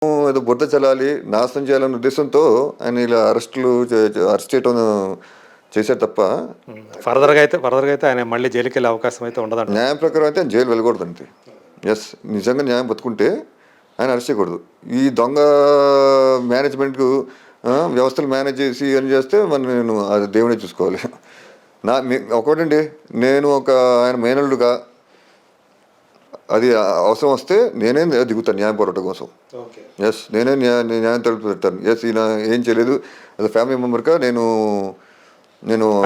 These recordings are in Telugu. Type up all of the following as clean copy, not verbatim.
ఏదో బురద చల్లాలి, నాశనం చేయాలనే ఉద్దేశంతో ఆయన ఇలా అరెస్ట్ చేయటం చేశారు తప్ప, ఫర్దర్‌గా అయితే ఆయన మళ్ళీ జైలుకెళ్ళే అవకాశం అయితే ఉండదంటారు. న్యాయం ప్రకారం అయితే ఆయన జైలు వెళ్ళకూడదండి. యెస్. నిజంగా న్యాయం బతుకుంటే ఆయన అరెస్ట్ చేయకూడదు. ఈ దొంగ మేనేజ్మెంట్‌కు వ్యవస్థలు మేనేజ్ చేసి ఇవన్నీ చేస్తే మరి నేను అది దేవుడే చూసుకోవాలి. ఒకటండి, నేను ఆయన మేనల్లుడుగా అది అవసరం వస్తే నేనే దిగుతాను న్యాయం పోరాటం కోసం. యెస్. నేనే న్యాయం తలుపు పెడతాను. యెస్, ఈయన ఏం చేయలేదు, యాజ్ ఫ్యామిలీ మెంబర్గా నేను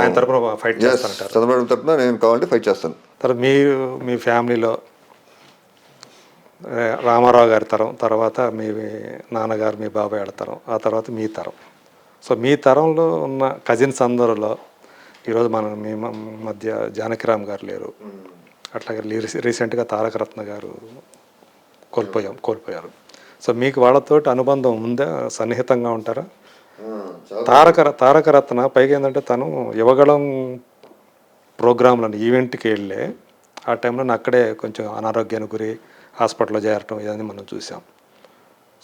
ఆయన తరపున ఫైట్ చేస్తానంటారు. చంద్రబాబు తరపున నేను కావాలంటే ఫైట్ చేస్తాను. తర్వాత మీరు మీ ఫ్యామిలీలో రామారావు గారి తరం, తర్వాత మీ నాన్నగారు మీ బాబాయ్ వాళ్ళ తరం, ఆ తర్వాత మీ తరం. సో మీ తరంలో ఉన్న కజిన్స్ అందరిలో ఈరోజు మీ మధ్య జానకిరామ్ గారు లేరు, అట్లాగే రీసెంట్గా తారక రత్న గారు కోల్పోయారు. సో మీకు వాళ్ళతోటి అనుబంధం ఉందా? సన్నిహితంగా ఉంటారా? తారక రత్న పైగా ఏంటంటే తను యువగళం ప్రోగ్రాంలను ఈవెంట్కి వెళ్ళే ఆ టైంలో అక్కడే కొంచెం అనారోగ్యానికి గురి హాస్పిటల్లో చేరటం ఇవన్నీ మనం చూసాం.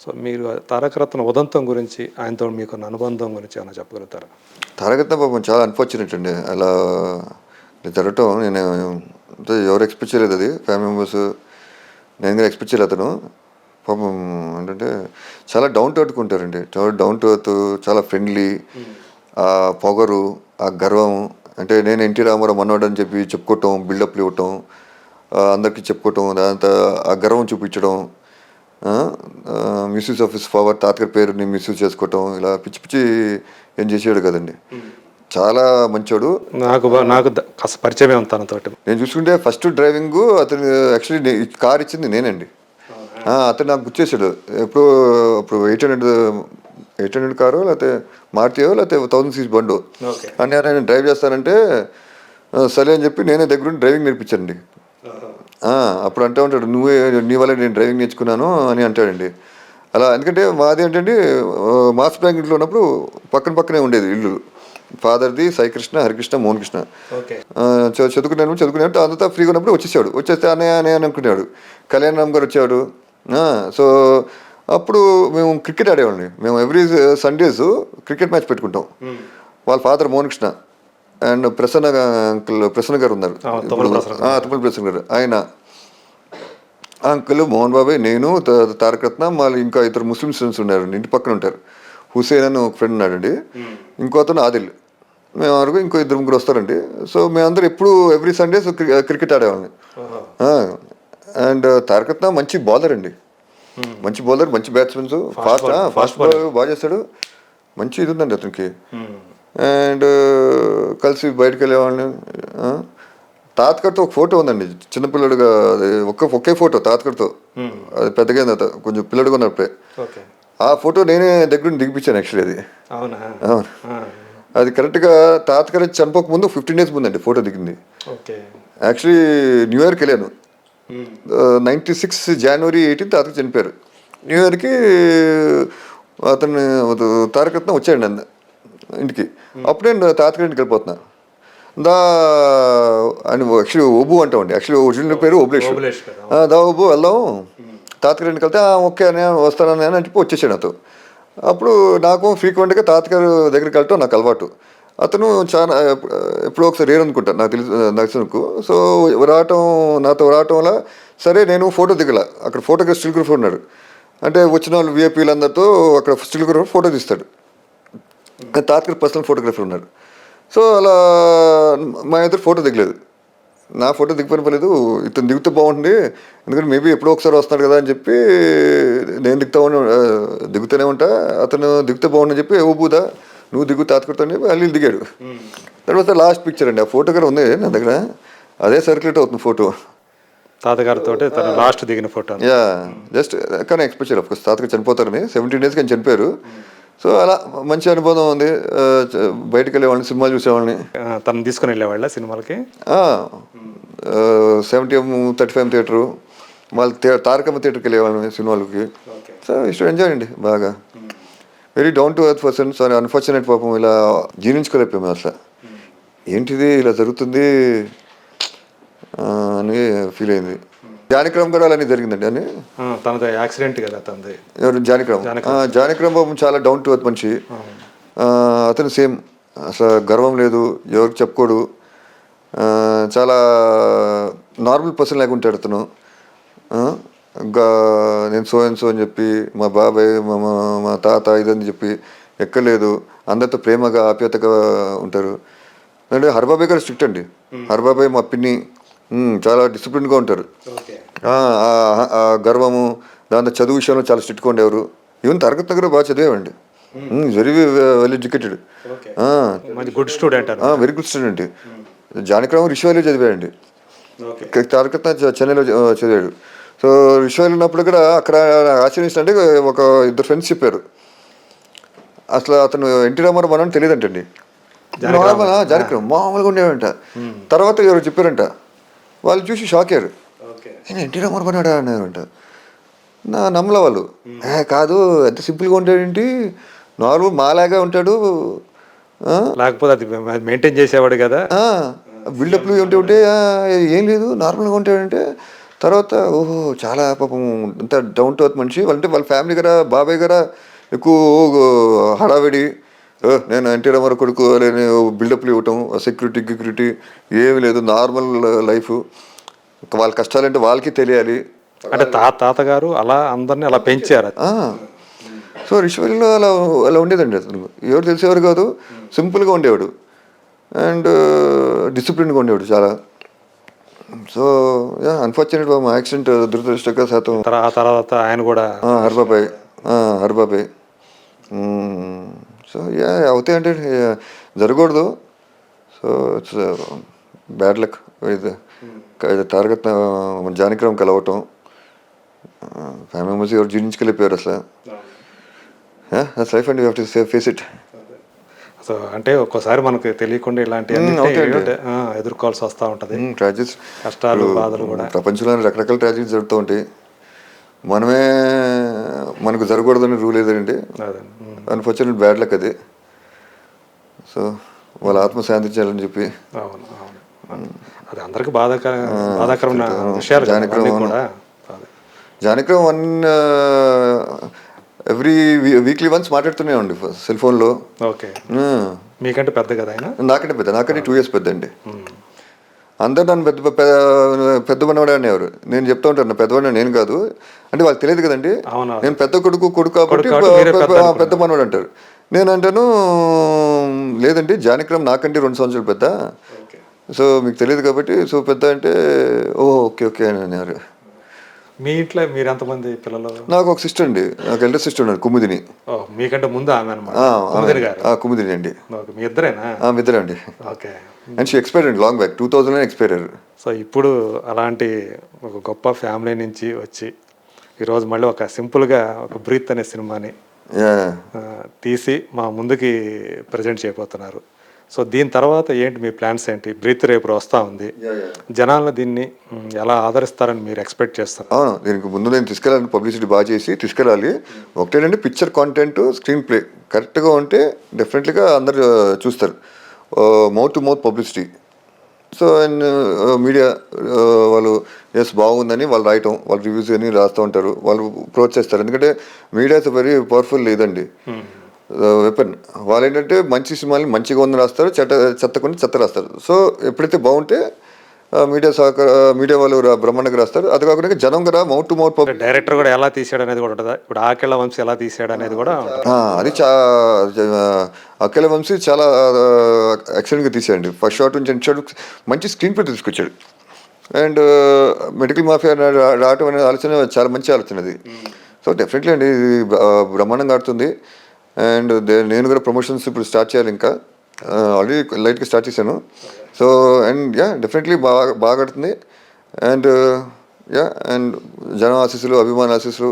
సో మీరు తారక రత్న ఉదంతం గురించి, ఆయనతో మీకున్న అనుబంధం గురించి ఏమైనా చెప్పగలుగుతారా? తారక రత్న పాపం చాలా అన్ఫార్చునేట్ అండి. అలా జరగటం నేను ఎవరు ఎక్స్పెక్ట్ చేయలేదు. అది ఫ్యామిలీ మెంబర్స్, నేను కూడా ఎక్స్పెక్ట్ చేయలేదు. అతను పాపం ఏంటంటే చాలా డౌన్ టు ఎర్త్ ఉంటారండి. చాలా డౌన్ టు ఎర్త్, చాలా ఫ్రెండ్లీ. ఆ పొగరు, ఆ గర్వం, అంటే నేను ఎన్టీ రామారావు మనోడు అని చెప్పి చెప్పుకోవటం, బిల్డప్లు ఇవ్వటం, అందరికీ చెప్పుకోవటం, దాంతో ఆ గర్వం చూపించడం, మిస్యూజ్ ఆఫ్ హిస్ పవర్, తాతగారి పేరుని మిస్యూజ్ చేసుకోవటం, ఇలా పిచ్చి పిచ్చి ఏం చేసాడు కదండి. చాలా మంచోడు. నాకు పరిచయమే ఉంది తనతోటి. నేను చూసుకుంటే ఫస్ట్ డ్రైవింగ్ అతను యాక్చువల్లీ కార్ ఇచ్చింది నేనండి. అతను నాకు గుర్చేసాడు. అప్పుడు 800 కారు, లేకపోతే మారుతియో, లేకపోతే 1000 cc బండు అని నేను డ్రైవ్ చేస్తానంటే సరే అని చెప్పి నేనే దగ్గరుండి డ్రైవింగ్ నేర్పించానండి. అప్పుడు అంటూ ఉంటాడు, నీ వల్ల నేను డ్రైవింగ్ నేర్చుకున్నాను అని అంటాడండి. అలా ఎందుకంటే మాది ఏంటంటే మాస్ బ్యాంక్ ఇంట్లో ఉన్నప్పుడు పక్కనే ఉండేది ఇల్లు. ఫాదర్ది సాయికృష్ణ, హరికృష్ణ, మోహన్ కృష్ణ. చదువుకున్నాడు అంతా ఫ్రీగా ఉన్నప్పుడు వచ్చేస్తే అన్నయ్య అని అనుకునేవాడు. కళ్యాణరామ్ గారు వచ్చేవాడు. సో అప్పుడు మేము క్రికెట్ ఆడేవాళ్ళని. మేము ఎవ్రీ సండేస్ క్రికెట్ మ్యాచ్ పెట్టుకుంటాం. వాళ్ళ ఫాదర్ మోహన్ కృష్ణ అండ్ ప్రసన్న గారు ఉన్నారు, తుమ్మల ప్రసన్న గారు. ఆయన అంకుల్, మోహన్ బాబాయ్, నేను, తారక రత్న, మళ్ళీ ఇంకా ఇద్దరు ముస్లిం స్టూడెంట్స్ ఉన్నారు, ఇంటి పక్కన ఉంటారు. హుసేన్ అని ఒక ఫ్రెండ్ ఉన్నాడండి, ఇంకో అతను ఆదిల్. మేము వరకు ఇంకో 2-3 వస్తారండి. సో మేమందరం ఎప్పుడు ఎవ్రీ సండేస్ క్రికెట్ ఆడేవాళ్ళని. అండ్ తారక రత్న మంచి బౌలర్ అండి, మంచి బౌలర్, మంచి బ్యాట్స్మెన్స్, ఫాస్ట్ బాల్ బాగా చేస్తాడు. మంచి ఇది ఉందండి అతనికి. అండ్ కలిసి బయటకు వెళ్ళేవాళ్ళని. తాతగారితో ఒక ఫోటో ఉందండి, చిన్నపిల్లడుగా. ఒకే ఫోటో తాతగారితో, అది పెద్దగా కొంచెం పిల్లడుగా ఉన్నప్పుడే. ఆ ఫోటో నేనే దగ్గర దిగిపించాను యాక్చువల్లీ. అది అవును, అది కరెక్ట్గా తాతగారు చనిపోక ముందు 15 days ముందండి ఫోటో దిగింది. యాక్చువల్లీ న్యూ ఇయర్కి వెళ్ళాను. 96 January 18 తాతగారు చనిపోయారు. న్యూ ఇయర్కి అతను తారక రత్న వచ్చాడు ఇంటికి. అప్పుడు నేను తాతగారి ఇంటికి వెళ్ళిపోతున్నా. అని యాక్చువల్లీ ఓబు అంటామండి. యాక్చువల్లీ ఒరిజినల్ పేరు ఓబులేష్. ఓబు వెళ్దాం తాతగారి ఇంటికి వెళ్తే ఓకే అని వస్తానని అని చెప్పి వచ్చేసాడు అతను. అప్పుడు నాకు ఫ్రీక్వెంట్గా తాతగారు దగ్గరికి వెళ్ళటం నాకు అలవాటు. అతను చాలా ఎప్పుడో ఒకసారి రేరు అనుకుంటాను నాకు తెలిసినకు. సో నాతో రావటం వల్ల సరే నేను ఫోటో దిగల. అక్కడ ఫోటోగ్రాఫర్, స్టిల్గ్రాఫర్ ఉన్నాడు. అంటే వచ్చిన వాళ్ళు విఐపీలందరితో అక్కడ స్టిల్గ్రాఫర్ ఫోటో తీస్తాడు. తాతగారు పర్సనల్ ఫోటోగ్రాఫర్ ఉన్నాడు. సో అలా మా ఇద్దరు ఫోటో దిగలేదు. నా ఫోటో దిగిపోలేదు, ఇతను దిగితే బాగుంటుంది, ఎందుకంటే మేబీ ఎప్పుడో ఒకసారి వస్తున్నాడు కదా అని చెప్పి నేను దిగుతూనే ఉంటా. అతను దిగితే బాగుండని చెప్పి ఓబూదా నువ్వు దిగు తాతకూడతా అని చెప్పి అల్లి దిగాడు. తర్వాత లాస్ట్ పిక్చర్ అండి, ఆ ఫోటోగ్రాఫ్ ఉంది నా దగ్గర, అదే సర్క్యులేట్ అవుతుంది ఫోటో. తాతగారితో లాస్ట్ దిగిన ఫోటో. జస్ట్ కానీ ఎక్స్పెక్ట్ చేయలేదు. అఫ్కోర్స్ తాతగారు చనిపోతారని 17 days కానీ చనిపోయారు. సో అలా మంచి అనుభవం ఉంది. బయటకు వెళ్ళేవాళ్ళని, సినిమాలు చూసేవాళ్ళని. తను తీసుకుని వెళ్ళేవాళ్ళ సినిమాలకి. 70M 35M థియేటరు, మళ్ళీ తారకమ్మ థియేటర్కి వెళ్ళేవాళ్ళని సినిమాలకి. సో ఇష్టం ఎంజాయ్ అండి బాగా. Very down to earth person. Sorry unfortunate, పాపం ఇలా జీర్ణించుకోలేకపోయాము అసలు. ఏంటిది ఇలా జరుగుతుంది అని ఫీల్ అయింది. జానకిరామ్ కూడా అలానే జరిగిందండి అని. తనది యాక్సిడెంట్ కదా తనది. ఎవరు? జానకిరామ్. జానకిరామ్ బాబు చాలా డౌన్ టు ఎర్త్ మనిషి. అతను సేమ్, అసలు గర్వం లేదు, ఎవరికి చెప్పుకోడు, చాలా నార్మల్ పర్సన్ లాగా ఉంటాడు అతను. నేను సో అండ్ సో అని చెప్పి, మా బాబాయ్ మా తాత ఇదని చెప్పి ఎక్కలేదు, అందరితో ప్రేమగా ఆప్యాయతగా ఉంటారు. అంటే హరిబాబాయ్ గారు స్ట్రిక్ట్ అండి. హరిబాబాయ్ మా పిన్ని చాలా డిసిప్లిన్గా ఉంటారు. గర్వము, దాంతో చదువు విషయంలో చాలా స్ట్రిక్ట్గా ఉండేవారు. ఈవెన్ తరగతి దగ్గర బాగా చదివేవండి. Very well educated, good student, very good student. Janakiram రిషివాలో చదివాడండి, తరగతి చెన్నైలో చదివాడు. సో రిషివాలో ఉన్నప్పుడు కూడా అక్కడ ఆచరిస్తుంటే ఒక ఇద్దరు ఫ్రెండ్స్ చెప్పారు, అసలు అతను ఎన్టీ రామారావు మనని తెలియదంటండి. నార్మల్ జానకిరామ్ మామూలుగా ఉండేవంట. తర్వాత ఎవరు చెప్పారంట, వాళ్ళు చూసి షాక్ అయ్యారు, నేను ఎన్టీ రామారావు అన్నాడా అన్నారంట. నమ్మల వాళ్ళు, కాదు ఎంత సింపుల్గా ఉంటాడేంటి, నార్మల్ మాలాగా ఉంటాడు, లేకపోతే అది మెయింటైన్ చేసేవాడు కదా, బిల్డప్లు ఉంటే ఏం లేదు నార్మల్గా ఉంటాడంటే. తర్వాత ఓహో చాలా పాపం అంత డౌన్ టు ఎర్త్ మనిషి. వాళ్ళంటే వాళ్ళ ఫ్యామిలీ గారా, బాబాయ్ గారా ఎక్కువ హడావిడి, నేను ఎన్టీ రామారావు కొడుకు అని బిల్డప్లు ఇవ్వటం, సెక్యూరిటీ ఏమి లేదు, నార్మల్ లైఫ్. వాళ్ళ కష్టాలంటే వాళ్ళకి తెలియాలి. అంటే తాతగారు అలా అందరినీ అలా పెంచారు. సో రిషివల్లో అలా ఉండేదండి. అతను ఎవరు తెలిసేవారు కాదు, సింపుల్గా ఉండేవాడు అండ్ డిసిప్లిన్గా ఉండేవాడు చాలా. సో అన్ఫార్చునేట్ యాక్సిడెంట్ దురదృష్టవశాతం. ఆ తర్వాత ఆయన కూడా హరిబాబాయ్. సో అవుతాయంటే జరగకూడదు. So it's bad luck. ఇది తారకత్ జానకిరామ్ కలవటం, ఫ్యామిలీ మెంబర్స్ ఎవరు జీర్ణించుకెళ్ళిపోయారు అసలు. Life and you have to face it. So అంటే ఒక్కోసారి మనకు తెలియకుండా ఇలాంటి ఎదుర్కోవాల్సి వస్తూ ఉంటుంది. ట్రాజెడీస్, కష్టాలు, బాధలు కూడా ప్రపంచంలో రకరకాల ట్రాజెడీస్ జరుగుతూ ఉంటాయి. మనకు జరగకూడదని రూల్ ఏదండి. అన్ఫార్చునేట్ బ్యాడ్ లక్ అది. సో వాళ్ళ ఆత్మ శాంతించాలని చెప్పి. అవును అవును, అది అందరికి బాధాకరమైన విషయాలు. జానకిరామ్ ఎవ్రీ వీక్లీ వన్స్ మాట్లాడుతూనే ఉండి సెల్ ఫోన్లో. ఓకే, మీకంటే పెద్ద కదా ఆయన? నాకంటే 2 years పెద్ద అండి. అందరు నన్ను పెద్ద మనవాడు అనేవారు. నేను చెప్తా ఉంటాను, పెద్దవాడు నేను కాదు అంటే వాళ్ళకి తెలియదు కదండి. నేను పెద్ద కొడుకు కాబట్టి పెద్ద మనవాడు అంటారు. నేను అంటాను లేదండి, జానకిరామ్ నాకంటే 2 సంవత్సరాలు పెద్ద. సో మీకు తెలియదు కాబట్టి సో పెద్ద అంటే ఓకే అని అనేవారు. మీ ఇంట్లో మీరు ఎంతమంది పిల్లలు? నాకు ఒక సిస్టర్ అండి, నాకు ఎల్డర్ సిస్టర్ ఉన్నారు, కుముదిని. మీకంటే ముందు ఆమె అన్నమాట. కుముదిని అండి. మీ ఇద్దరేనా? ఇద్దరే అండి. ఓకే. అండ్ షీ ఎక్స్పైర్డ్ అండి లాంగ్ బ్యాక్, 2000 ఎక్స్పైర్ అయ్యారు. సో ఇప్పుడు అలాంటి ఒక గొప్ప ఫ్యామిలీ నుంచి వచ్చి ఈరోజు మళ్ళీ ఒక సింపుల్గా ఒక బ్రీత్ అనే సినిమాని తీసి మా ముందుకి ప్రజెంట్ చేయబోతున్నారు. సో దీని తర్వాత ఏంటి మీ ప్లాన్స్ ఏంటి? బ్రీత్ రేపు వస్తూ ఉంది, జనాలను దీన్ని ఎలా ఆదరిస్తారని మీరు ఎక్స్పెక్ట్ చేస్తారు? అవును, దీనికి ముందు నేను తీసుకెళ్ళాలి, పబ్లిసిటీ బాగా చేసి తీసుకెళ్ళాలి. ఒకటేనండి, పిక్చర్ కాంటెంట్, స్క్రీన్ ప్లే కరెక్ట్గా ఉంటే డెఫినెట్లీగా అందరు చూస్తారు. Mouth to mouth publicity. So and media వాళ్ళు బాగుందని వాళ్ళు రాయటం, వాళ్ళు రివ్యూస్ అని రాస్తూ ఉంటారు, వాళ్ళు ప్రోత్సహిస్తారు. ఎందుకంటే మీడియా ఇస్ వెరీ పవర్ఫుల్ లేదండి వెపన్. వాళ్ళు ఏంటంటే మంచి సినిమాని మంచిగా ఉందని రాస్తారు, చెత్త కొన్ని చెత్త రాస్తారు. సో ఎప్పుడైతే బాగుంటే మీడియా వాళ్ళు బ్రహ్మాండంగా రాస్తారు. అది కాకుండా జనం కదా మౌత్ టు మౌత్. డైరెక్టర్ కూడా ఎలా తీసాడు అనేది కూడా ఉంటుంది. ఇప్పుడు ఆకేళ్ల వంశీ ఎలా తీసాడు అనేది కూడా అది అఖిల వంశీ చాలా ఎక్సలెంట్గా తీసాడండి. ఫస్ట్ షాట్ నుంచి ఎండ్ షాట్ మంచి స్క్రీన్ ప్లే తీసుకొచ్చాడు. అండ్ మెడికల్ మాఫియా రావటం అనే ఆలోచన చాలా మంచి ఆలోచన అది. సో డెఫినెట్లీ అండి ఇది బ్రహ్మాండంగా ఆడుతుంది. అండ్ నేను కూడా ప్రమోషన్స్ ఇప్పుడు స్టార్ట్ చేయాలి, ఇంకా ఆల్రెడీ లైట్గా స్టార్ట్ చేశాను. సో అండ్ డెఫినెట్లీ బాగా ఆడుతుంది. అండ్ అండ్ జన ఆశీస్సులు, అభిమాన ఆశీస్సులు,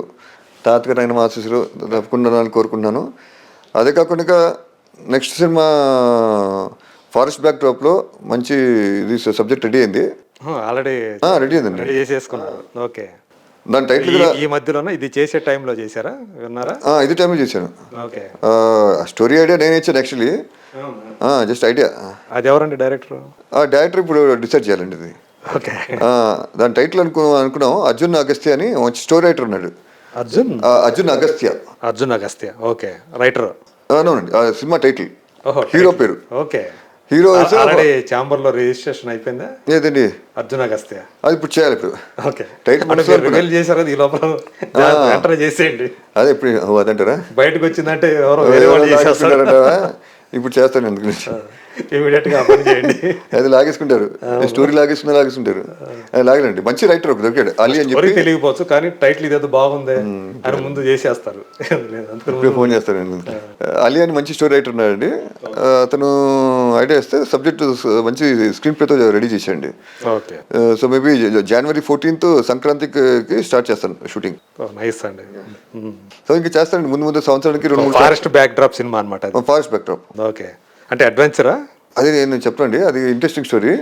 తాతగారు అయిన ఆశీస్సులు తప్పకుండా కోరుకుంటున్నాను. అదే కాకుండా నెక్స్ట్ సినిమా ఫారెస్ట్ బ్యాక్ డ్రాప్లో మంచి ఇది సబ్జెక్ట్ రెడీ అయింది. ఆల్రెడీ రెడీ అయిందండి, రెడీ చేసేసుకున్నారు. ఓకే, దాని టైటిల్ ఈ మధ్యలోనే ఇది చేసే టైంలో చేశారా? విన్నారా? ఇది టైంలో చేశాను. ఓకే, స్టోరీ ఐడియా నేను ఇచ్చాను యాక్చువల్లీ, జస్ట్ ఐడియా. అది ఎవరండి డైరెక్టర్? డైరెక్టర్ ఇప్పుడు డిసైడ్ చేయాలండి ఇది. ఓకే. దాని టైటిల్ అనుకున్నాం అర్జున్ అగస్త్య అని మంచి స్టోరీ రైటర్ ఉన్నాడు. అర్జున్ అర్జున్ అగస్త్య. అర్జున్ అగస్త్య. Okay, writer. అవునండి, ఆ సినిమా టైటిల్. ఓహో, హీరో పేరు. ఓకే. హీరో ఆల్రెడీ ఛాంబర్ లో రిజిస్ట్రేషన్ అయిపోయిందా ఏదండి? అర్జున్ అగస్త్య. అది ఇప్పుడు చేయాలి ఇప్పుడు. ఓకే, టైటిల్ అంటే మీరు రివీల్ చేశారు కదా ఈ లోపల, ఎంటర్ చేసేయండి. అదే ఇప్పుడు అదంటారా? బయటకు వచ్చిందంటే ఎవరో వేరే వాళ్ళు చేసేస్తారు. ఇప్పుడు చేస్తాను ఎందుకు ఇమీడియట్ గా పని చేయండి. అది లాగేసుకుంటారు, స్టోరీ లాగేసుకుంటారు. అది లాగలండి. మంచి రైటర్ ఒక దొరికాడు, అలీ అని చెప్పి. తెలియకపోవచ్చు కానీ టైటిల్ ఇదేదో బాగుంది అని ముందు చేసేస్తారు. ఇప్పుడు ఫోన్ చేస్తాను. అలీ అని మంచి స్టోరీ రైటర్ ఉన్నాడండి. అతను ఐడియా ఇస్తే సబ్జెక్ట్ మంచి స్క్రీన్ ప్లేతో రెడీ చేశాడండి. Okay. So maybe January 14th సంక్రాంతికి స్టార్ట్ చేస్తాను షూటింగ్. నైస్ అండి. సో ఇంకా చేస్తానండి ముందు సంవత్సరానికి 2-3 ఫారెస్ట్ బ్యాక్ డ్రాప్ సినిమా అనమాట. Forest backdrop. ఓకే, అంటే అడ్వెంచరా? అది నేను చెప్పనండి, అది ఇంట్రెస్టింగ్ స్టోరీ.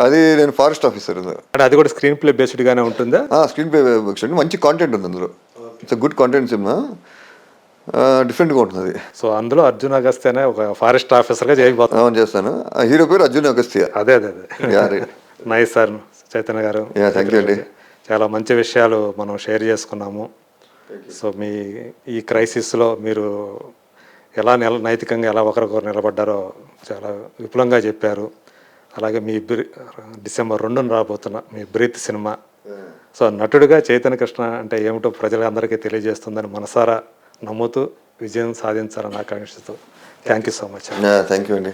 అది నేను ఫారెస్ట్ ఆఫీసర్. అంటే అది కూడా స్క్రీన్ ప్లే బేస్డ్ గానే ఉంటుందా? స్క్రీన్ ప్లే మంచి కాంటెంట్ ఉంది అందులో. ఇట్స్ గుడ్ కాంటెంట్ సినిమా, డిఫరెంట్గా ఉంటుంది అది. సో అందులో అర్జున్ అగస్త్య అనే ఒక ఫారెస్ట్ ఆఫీసర్ గా చేయబోతున్నాను. చేస్తాను. హీరో పేరు అర్జున్ అగస్త్య. అదే. నైస్ సార్ చైతన్య గారు. థ్యాంక్ యూ అండి. చాలా మంచి విషయాలు మనం షేర్ చేసుకున్నాము. సో మీ ఈ క్రైసిస్లో మీరు ఎలా నైతికంగా ఎలా ఒకరికొకరు నిలబడ్డారో చాలా విపులంగా చెప్పారు. అలాగే మీ December 2న రాబోతున్న మీ బ్రీత్ సినిమా, సో నటుడిగా చైతన్య కృష్ణ అంటే ఏమిటో ప్రజలందరికీ తెలియజేస్తుందని మనసారా నమ్ముతూ విజయం సాధించాలని ఆకాంక్షిస్తూ thank you so much. Thank you అండి.